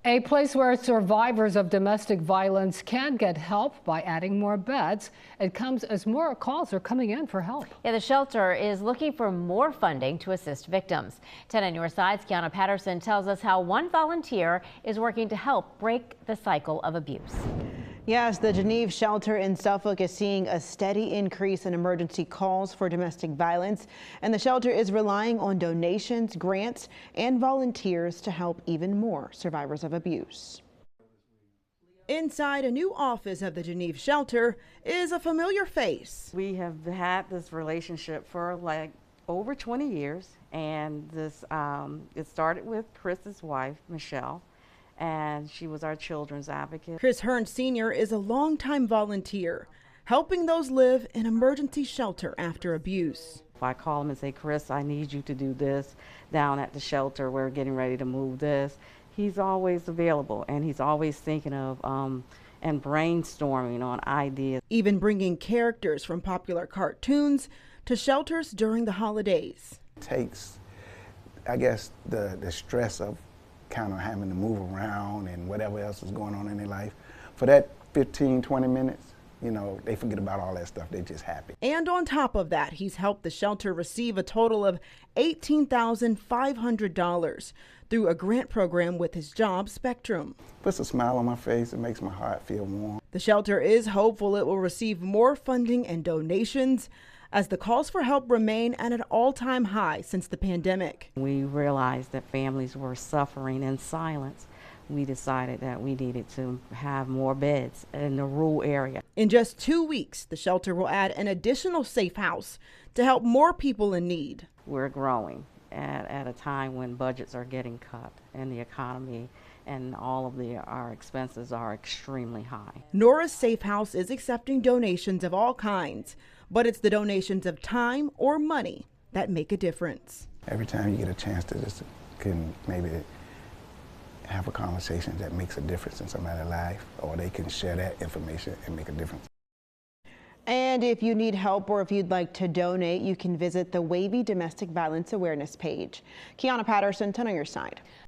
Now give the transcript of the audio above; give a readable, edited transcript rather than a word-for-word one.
A place where survivors of domestic violence can get help by adding more beds. It comes as more calls are coming in for help. Yeah, the shelter is looking for more funding to assist victims. 10 on your side's Kiana Patterson tells us how one volunteer is working to help break the cycle of abuse. Yes, the Genieve Shelter in Suffolk is seeing a steady increase in emergency calls for domestic violence, and the shelter is relying on donations, grants, and volunteers to help even more survivors of abuse. Inside a new office of the Genieve Shelter is a familiar face. We have had this relationship for like over 20 years, and it started with Chris's wife, Michelle, and she was our children's advocate. Chris Hearn Sr. is a longtime volunteer, helping those live in emergency shelter after abuse. If I call him and say, Chris, I need you to do this down at the shelter, we're getting ready to move this, he's always available, and he's always thinking of and brainstorming on ideas. Even bringing characters from popular cartoons to shelters during the holidays. It takes, I guess, the stress of kind of having to move around and whatever else is going on in their life. For that 15, 20 minutes, you know, they forget about all that stuff. They're just happy. And on top of that, he's helped the shelter receive a total of $18,500 through a grant program with his job, Spectrum. Puts a smile on my face. It makes my heart feel warm. The shelter is hopeful it will receive more funding and donations as the calls for help remain at an all-time high since the pandemic. We realized that families were suffering in silence. We decided that we needed to have more beds in the rural area. In just 2 weeks, the shelter will add an additional safe house to help more people in need. We're growing at a time when budgets are getting cut and the economy and all of our expenses are extremely high. Nora's Safe House is accepting donations of all kinds, but it's the donations of time or money that make a difference. Every time you get a chance to just can maybe have a conversation that makes a difference in somebody's life, or they can share that information and make a difference. And if you need help or if you'd like to donate, you can visit the Wavy Domestic Violence Awareness page. Kiana Patterson, 10 on your side.